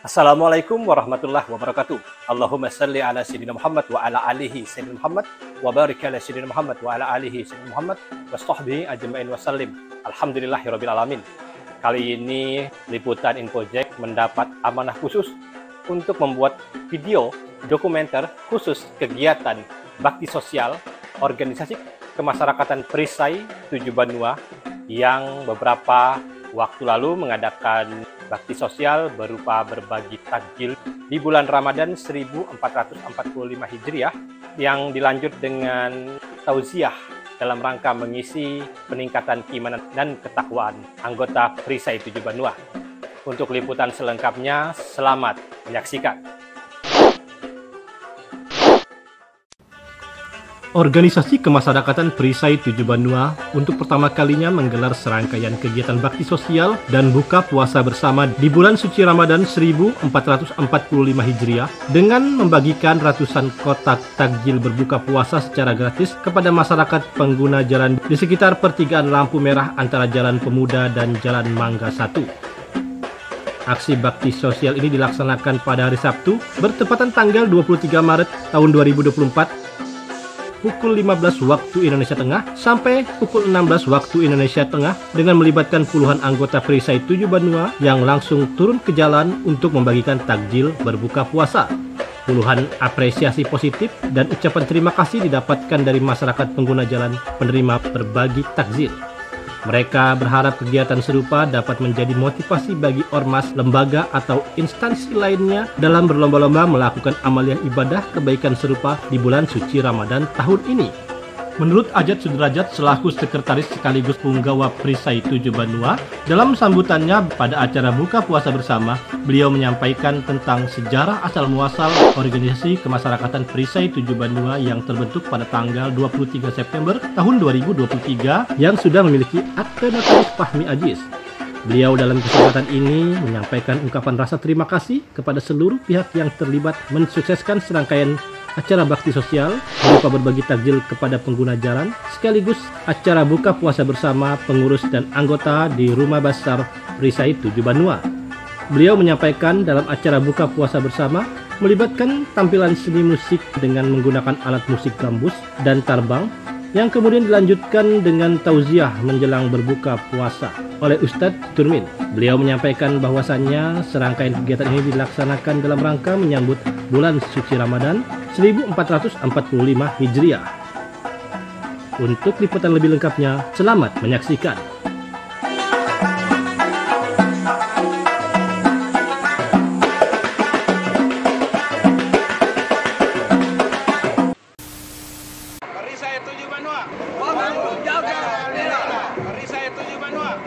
Assalamualaikum warahmatullahi wabarakatuh. Allahumma salli ala Sayyidina Muhammad wa ala alihi Sayyidina Muhammad wa barik ala Sayyidina Muhammad wa ala alihi Sayyidina Muhammad wa sahbihi ajma'in wa sallim. Alhamdulillahirabbil alamin. Kali ini Liputan Infojek mendapat amanah khusus untuk membuat video dokumenter khusus kegiatan bakti sosial organisasi kemasyarakatan Perisai 7 Banua yang beberapa waktu lalu mengadakan bakti sosial berupa berbagi takjil di bulan Ramadan 1445 Hijriah yang dilanjut dengan tauziah dalam rangka mengisi peningkatan keimanan dan ketakwaan anggota Perisai 7 Banua. Untuk liputan selengkapnya, selamat menyaksikan. Organisasi Kemasyarakatan Perisai 7 Banua untuk pertama kalinya menggelar serangkaian kegiatan bakti sosial dan buka puasa bersama di bulan suci Ramadan 1445 Hijriah dengan membagikan ratusan kotak takjil berbuka puasa secara gratis kepada masyarakat pengguna jalan di sekitar pertigaan lampu merah antara Jalan Pemuda dan Jalan Mangga 1. Aksi bakti sosial ini dilaksanakan pada hari Sabtu bertepatan tanggal 23 Maret tahun 2024 pukul 15 waktu Indonesia Tengah sampai pukul 16 waktu Indonesia Tengah dengan melibatkan puluhan anggota Perisai 7 Banua yang langsung turun ke jalan untuk membagikan takjil berbuka puasa. Puluhan apresiasi positif dan ucapan terima kasih didapatkan dari masyarakat pengguna jalan penerima berbagi takjil. Mereka berharap kegiatan serupa dapat menjadi motivasi bagi ormas, lembaga, atau instansi lainnya dalam berlomba-lomba melakukan amaliyah ibadah kebaikan serupa di bulan suci Ramadan tahun ini. Menurut Ajat Sudrajat selaku sekretaris sekaligus punggawa Perisai 7 Banua, dalam sambutannya pada acara buka puasa bersama, beliau menyampaikan tentang sejarah asal-muasal organisasi kemasyarakatan Perisai 7 Banua yang terbentuk pada tanggal 23 September tahun 2023 yang sudah memiliki akte notaris Fahmi Aziz. Beliau dalam kesempatan ini menyampaikan ungkapan rasa terima kasih kepada seluruh pihak yang terlibat mensukseskan serangkaian acara bakti sosial berupa berbagi takjil kepada pengguna jalan, sekaligus acara buka puasa bersama pengurus dan anggota di Rumah Besar Perisai 7 Banua. Beliau menyampaikan dalam acara buka puasa bersama melibatkan tampilan seni musik dengan menggunakan alat musik gambus dan tarbang yang kemudian dilanjutkan dengan tauziah menjelang berbuka puasa oleh Ustadz Turmin. Beliau menyampaikan bahwasannya serangkaian kegiatan ini dilaksanakan dalam rangka menyambut bulan suci Ramadan 1445 Hijriah. Untuk liputan lebih lengkapnya, selamat menyaksikan. Perisai 7 Banua. Jaga Perisai 7 Banua.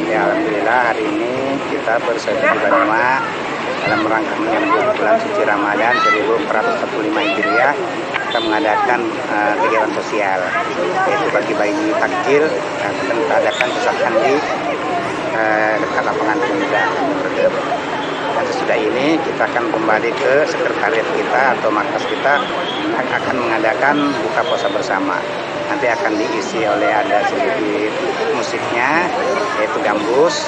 Ya, alhamdulillah hari ini kita Perisai 7 Banua dalam rangka menyambut bulan suci Ramadan 1445 Hijriah kita mengadakan kegiatan sosial yaitu bagi-bagi takjil dan kita adakan pesanan di dekat lapangan Pemuda. Dan sesudah ini kita akan kembali ke sekretariat kita atau markas kita akan mengadakan buka puasa bersama. Nanti akan diisi oleh ada sedikit musiknya yaitu gambus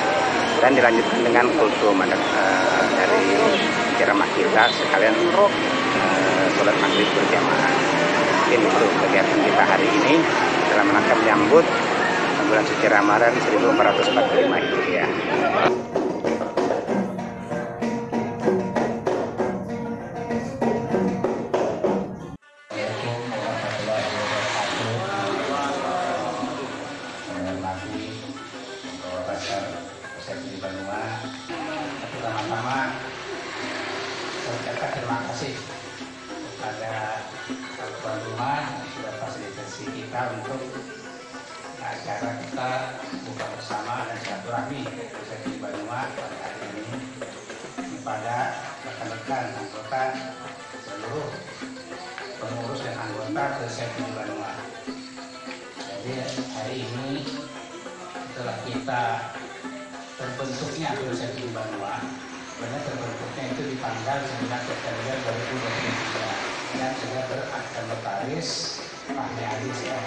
dan dilanjutkan dengan kultum dari ceramah kita sekalian sholat maghrib berjamaah. Mungkin itu kegiatan kita hari ini dalam rangka menyambut bulan suci Ramadan 1445 Hijriah. Pertama-tama saya ucapkan terima kasih kepada tuan rumah yang sudah fasilitasi kita untuk acara kita buka bersama dan silaturahmi Perisai 7 Banua pada hari ini kepada rekan-rekan anggota seluruh pengurus dan anggota Perisai 7 Banua. Jadi hari ini setelah kita terbentuknya Perisai 7 Banua, benar terbentuknya itu di tanggal 9 September 2023 dan sudah berakte notaris Fahmi Aziz ya.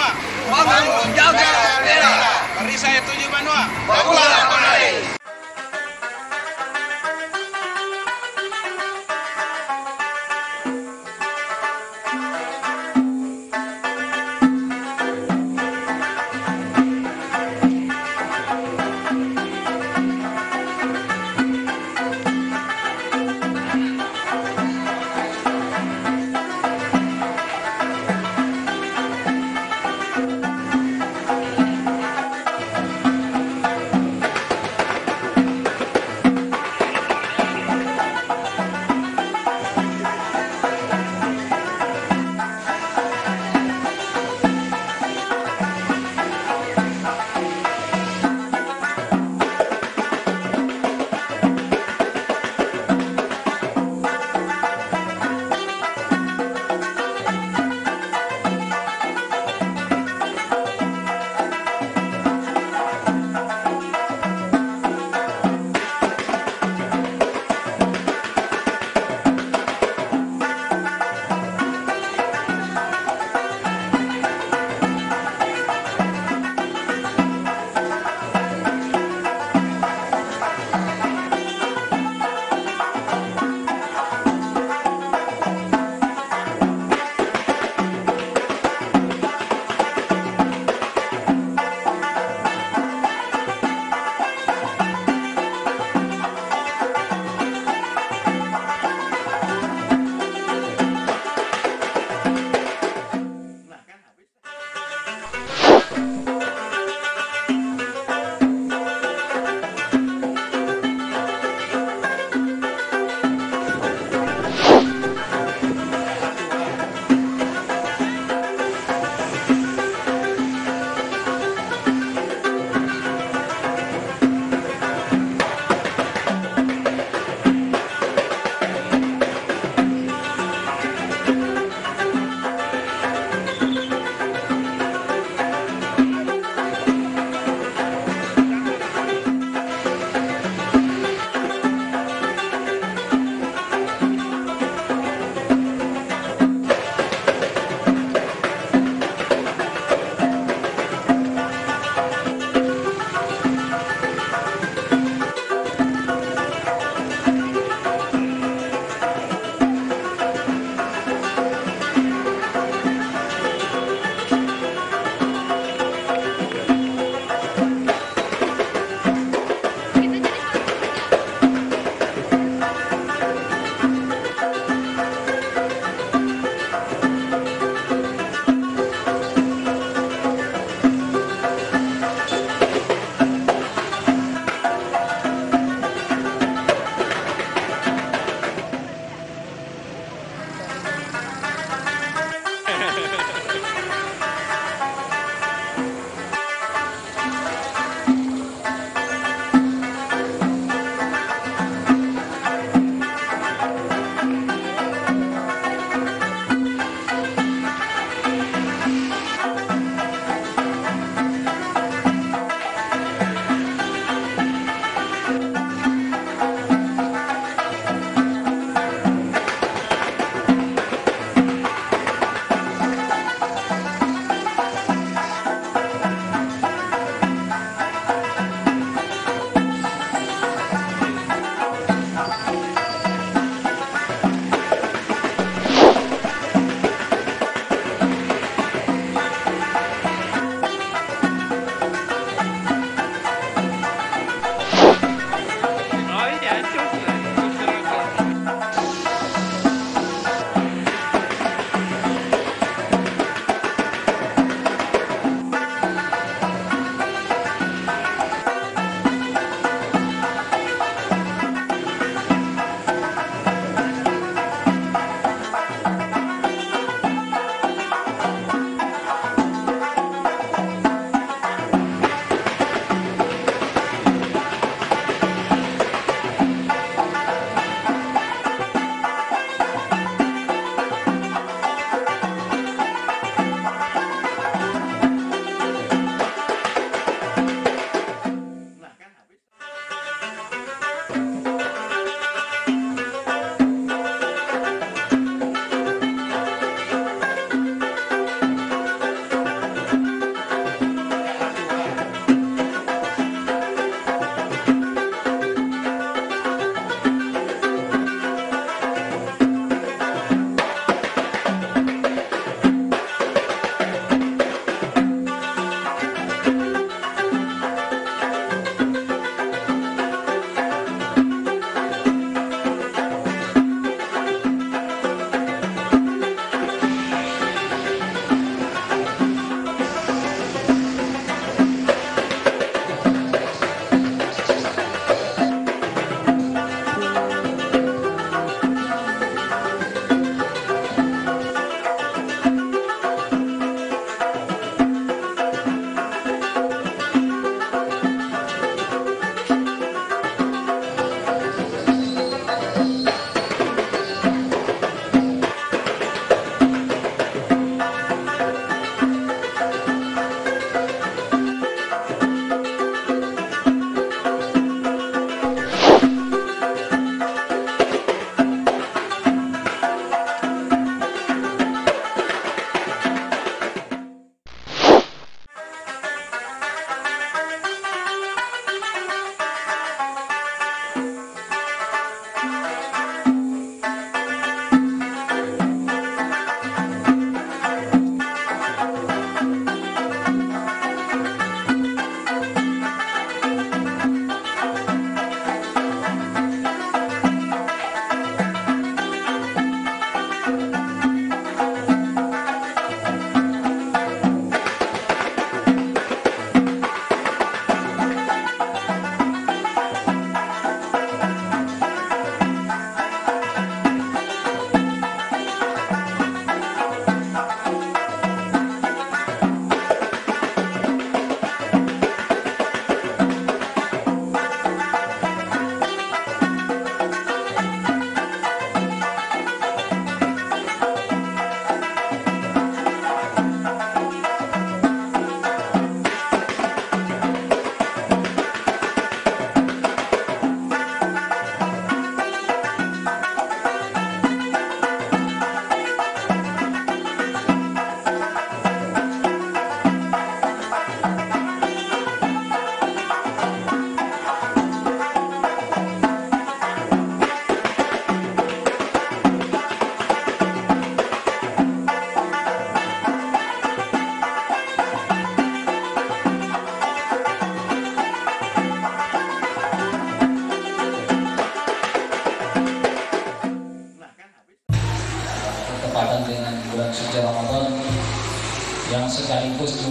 Banua. Bangun jaga bendera. Perisai 7 Banua. Bakulah kembali.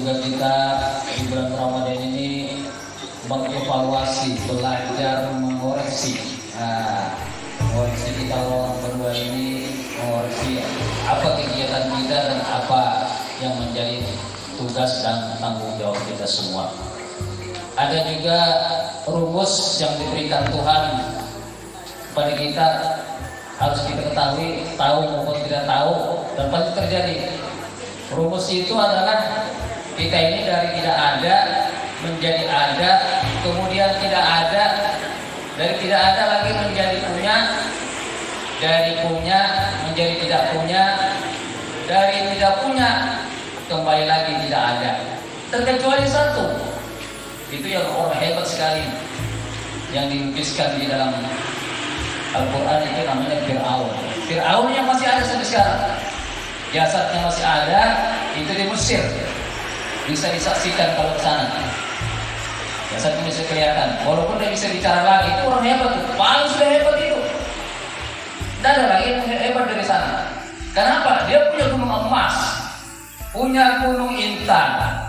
juga kita di bulan Ramadan ini mengevaluasi, belajar mengoreksi. Mengoreksi kita orang berdua ini, mengoreksi apa kegiatan kita dan apa yang menjadi tugas dan tanggung jawab kita semua. Ada juga rumus yang diberikan Tuhan kepada kita, harus kita ketahui, tahu maupun tidak tahu, dan pasti terjadi. Rumus itu adalah kita ini dari tidak ada menjadi ada, kemudian tidak ada, dari tidak ada lagi menjadi punya, dari punya menjadi tidak punya, dari tidak punya kembali lagi tidak ada, terkecuali satu. Itu yang orang hebat sekali yang dilukiskan di dalam Al-Quran, itu namanya Fir'aun. Fir'aun yang masih ada sampai sekarang, jasadnya masih ada, itu di Mesir, bisa disaksikan kalau ke sana. Jasadnya bisa kelihatan, walaupun dia bisa bicara lagi. Itu orang hebat tuh, paling sudah hebat itu. Tidak ada lagi yang hebat dari sana. Kenapa? Dia punya gunung emas, punya gunung intan.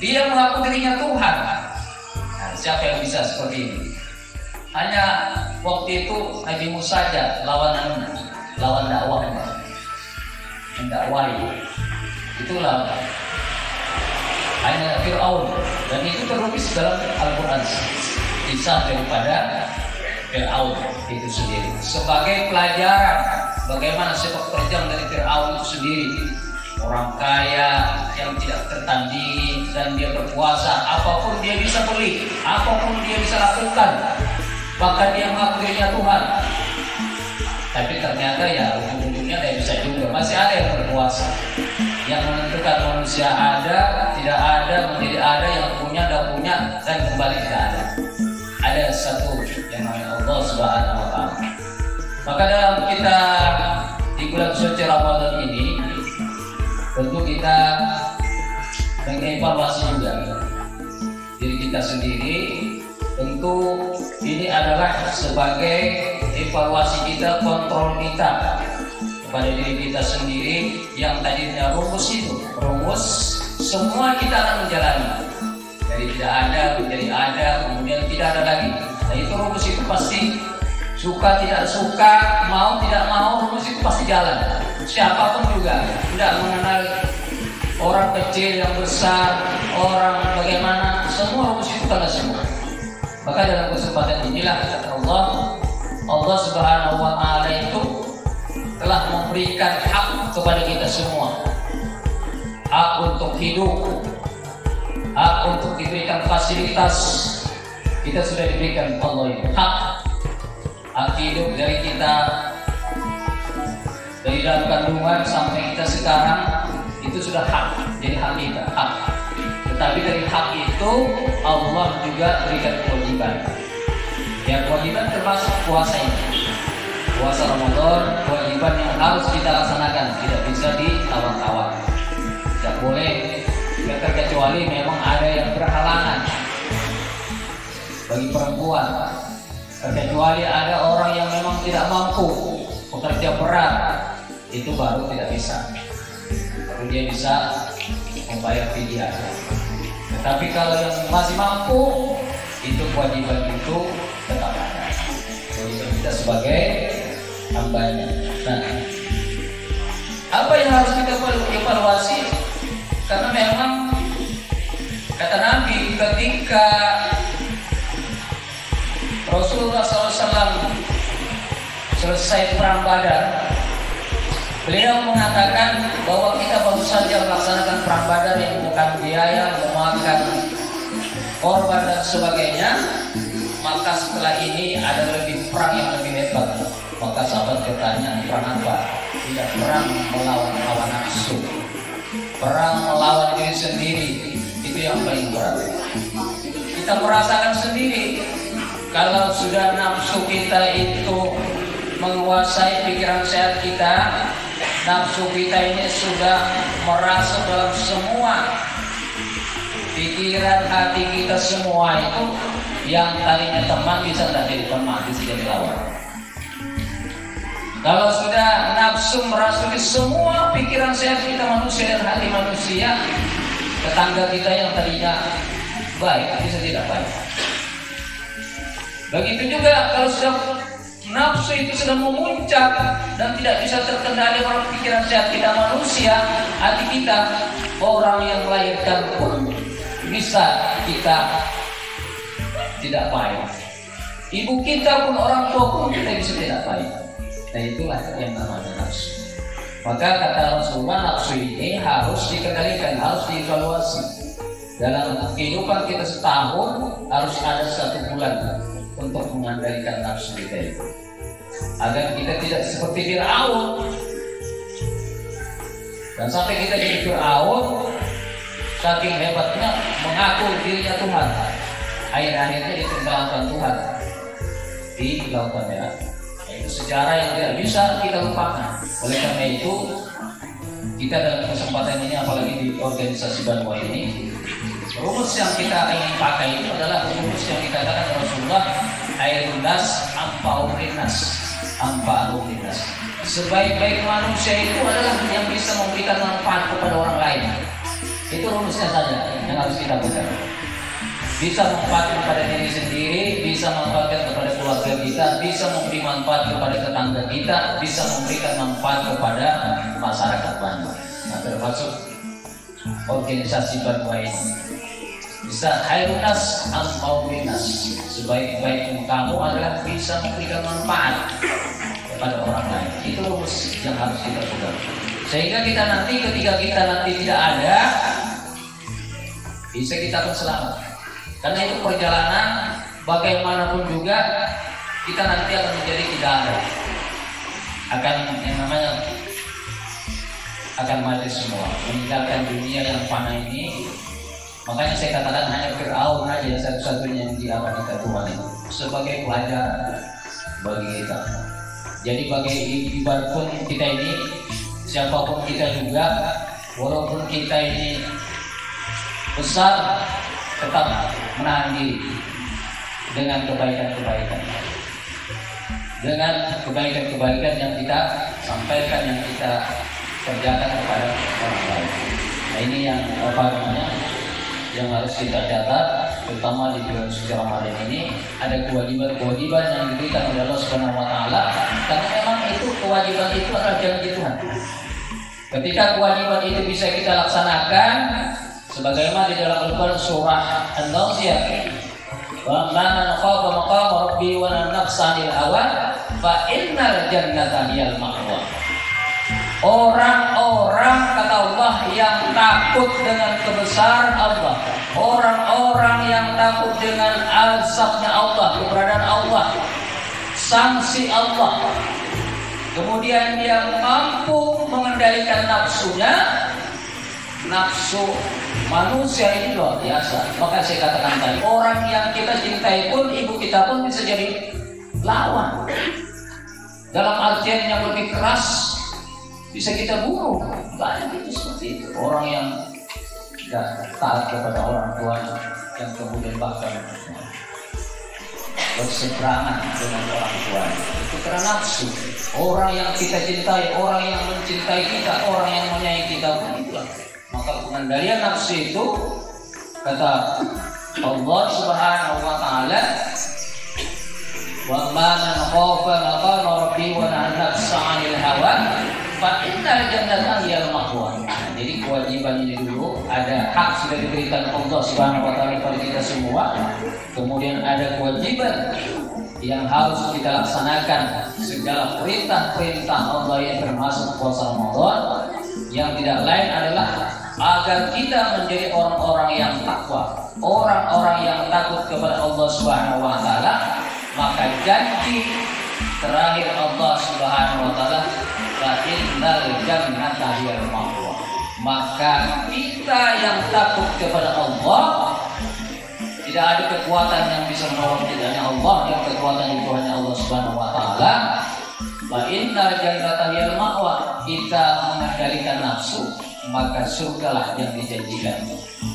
Dia mengaku dirinya Tuhan. Nah, siapa yang bisa seperti ini? Hanya waktu itu Nabi Musa saja lawan dakwahnya, mendakwai. Itulah hanya Fir'aun, dan itu terlukis dalam Al-Quran, kisah daripada Fir'aun itu sendiri sebagai pelajaran bagaimana sepak terjang dari Fir'aun itu sendiri. Orang kaya yang tidak tertandingi, dan dia berkuasa, apapun dia bisa beli, apapun dia bisa lakukan, bahkan dia mengaku dirinya Tuhan. Tapi ternyata ya ujung-ujungnya dia bisa juga, masih ada yang berkuasa, yang menentukan manusia ada, tidak ada, menjadi ada, yang punya, tidak punya, dan kembali tidak ada. Ada satu yang namanya Allah Subhanahu wa Ta'ala. Maka dalam kita di bulan suci Ramadan ini, tentu kita mengevaluasi juga diri kita sendiri. Tentu ini adalah sebagai evaluasi kita, kontrol kita kepada diri kita sendiri. Yang tadinya rumus itu, rumus semua kita akan menjalani dari tidak ada menjadi ada, kemudian tidak ada lagi. Nah itu rumus itu pasti, suka tidak suka, mau tidak mau, rumus itu pasti jalan. Siapapun juga, tidak mengenal orang kecil yang besar, orang bagaimana, semua rumus itu kena semua. Maka dalam kesempatan inilah kata Allah Subhanahu wa Ta'ala itu telah memberikan hak kepada kita semua, hak untuk hidup, hak untuk diberikan fasilitas. Kita sudah diberikan Allah ini hak hidup dari kita, dari dalam kandungan sampai kita sekarang, itu sudah hak, jadi hak kita, hak. Tetapi dari hak itu Allah juga berikan kewajiban. Yang kewajiban termasuk puasa ini, puasa Ramadan, kewajiban yang harus kita laksanakan, tidak bisa ditawar-tawar, tidak boleh, kecuali memang ada yang berhalangan bagi perempuan, kecuali ada orang yang memang tidak mampu, bekerja berat, itu baru tidak bisa, baru dia bisa membayar fidyah. Tetapi kalau yang masih mampu, itu kewajiban itu tetap ada, kewajiban kita sebagai hambanya. Nah, apa yang harus kita evaluasi? Karena memang kata Nabi, ketika Rasulullah SAW selesai perang Badar, beliau mengatakan bahwa kita baru saja melaksanakan perang Badar yang bukan biaya, memakan korban dan sebagainya. Maka setelah ini ada lebih perang yang lebih hebat. Maka sahabat bertanya, perang apa? Tidak, perang melawan hawa nafsu, perang melawan diri sendiri. Itu yang paling berat. Kita merasakan sendiri, kalau sudah nafsu kita itu menguasai pikiran sehat kita, nafsu kita ini sudah merasuk dalam semua pikiran hati kita, semua itu yang tadinya teman bisa tidak jadi teman, bisa jadi lawan. Kalau sudah nafsu merasuki semua pikiran sehat kita manusia dan hati manusia, tetangga kita yang tadinya baik bisa tidak baik. Begitu juga kalau sudah nafsu itu sudah memuncak dan tidak bisa terkendali oleh pikiran sehat kita manusia, hati kita, orang yang melahirkan pun bisa kita tidak baik. Ibu kita pun, orang tua pun kita bisa tidak baik. Nah itulah yang namanya nafsu. Maka kata Rasulullah, nafsu ini harus dikendalikan, harus dievaluasi. Dalam kehidupan kita setahun harus ada 1 bulan untuk mengendalikan nafsu kita itu, agar kita tidak seperti Fir'aun. Dan sampai kita jadi Fir'aun, saking hebatnya mengaku dirinya Tuhan, akhir-akhirnya ditenggelamkan Tuhan di lautan merah. Itu sejarah yang tidak bisa kita lupakan. Oleh karena itu, kita dalam kesempatan ini, apalagi di organisasi Banua ini, rumus yang kita ingin pakai itu adalah rumus yang dikatakan Rasulullah, airun nas ampa'un linnas, ampa'un linnas. Sebaik-baik manusia itu adalah yang bisa memberikan manfaat kepada orang lain. Itu rumusnya saja yang harus kita pegang. Bisa manfaat kepada diri sendiri, bisa manfaatkan kepada keluarga kita, bisa memberi manfaat kepada tetangga kita, bisa memberikan manfaat kepada masyarakat Banua. Nah, termasuk organisasi Banua ini. Bisa khairunas ampaulinas, sebaik-baik kamu adalah bisa memberikan manfaat kepada orang lain. Itu rumus yang harus kita pegang. Sehingga kita nanti, ketika kita nanti tidak ada, bisa kita akan selamat. Karena itu perjalanan bagaimanapun juga kita nanti akan menjadi tidak ada. Akan yang namanya akan mati semua, meninggalkan dunia yang fana ini. Makanya saya katakan hanya Fir'aun aja satu-satunya yang diabadikan Tuhan itu sebagai pelajaran bagi kita. Jadi bagi ibaratpun kita ini, siapapun kita juga, walaupun kita ini besar, tetap menahan diri dengan kebaikan-kebaikan, dengan kebaikan-kebaikan yang kita sampaikan, yang kita kerjakan kepada orang lain. Nah ini yang yang harus kita catat, terutama di bulan suci Ramadan ini ada kewajiban-kewajiban yang diberikan oleh Allah Subhanahu wa taala, karena memang itu kewajiban itu adalah janji Tuhan. Ketika kewajiban itu bisa kita laksanakan sebagaimana di dalam Al-Qur'an surah An-Nasiyah, wa man khafa maqama rabbi wa nafsa 'anil hawa fa innal jannata hiyal ma'wa. Orang-orang, kata Allah, yang takut dengan kebesaran Allah, orang-orang yang takut dengan azabnya Allah, keberadaan Allah, sanksi Allah, kemudian dia mampu mengendalikan nafsunya. Nafsu manusia ini luar biasa. Maka saya katakan tadi, orang yang kita cintai pun, ibu kita pun bisa jadi lawan. Dalam artian yang lebih keras, bisa kita bunuh. Banyak itu seperti itu. Orang yang tidak taat kepada orang tua, yang kemudian bahkan berseberangan dengan orang tua, itu karena nafsu. Orang yang kita cintai, orang yang mencintai kita, orang yang menyayangi kita pun itulah. Maka pengendalian nafsu itu, kata Allah Subhanahu wa taala, wa man khafa maqama rabbi wa nafsa 'anil hawa fa innal jannata hiyal ma'wa. Jadi kewajiban ini dulu, ada hak sudah diberikan Allah Subhanahu wa taala kepada kita semua. Kemudian ada kewajiban yang harus kita laksanakan, segala perintah-perintah Allah yang termasuk puasa Ramadan, yang tidak lain adalah agar kita menjadi orang-orang yang takwa, orang-orang yang takut kepada Allah Subhanahu wa taala. Maka janji terakhir Allah Subhanahu wa taala, fa innal jannata hiyal ma'wa. Maka kita yang takut kepada Allah, tidak ada kekuatan yang bisa menolong kita, hanya Allah, yang kekuatan itu hanya Allah Subhanahu wa taala. Fa innal jannata hiyal ma'wa. Kita mengendalikan nafsu, maka surgalah yang dijanjikan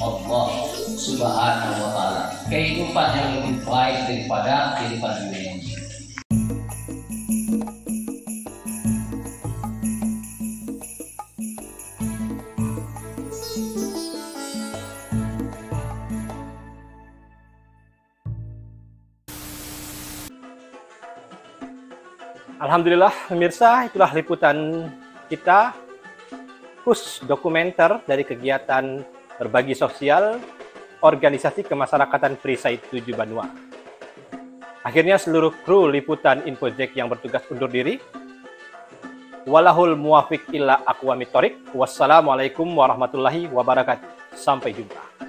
Allah Subhanahu wa taala. Kehidupan yang lebih baik daripada kehidupan dunia ini. Alhamdulillah pemirsa, itulah liputan kita khusus dokumenter dari kegiatan berbagi sosial organisasi kemasyarakatan Perisai 7 Banua. Akhirnya seluruh kru liputan Infojek yang bertugas undur diri. Walahul muwafiq illa aqwamit thoriq. Wassalamualaikum warahmatullahi wabarakatuh. Sampai jumpa.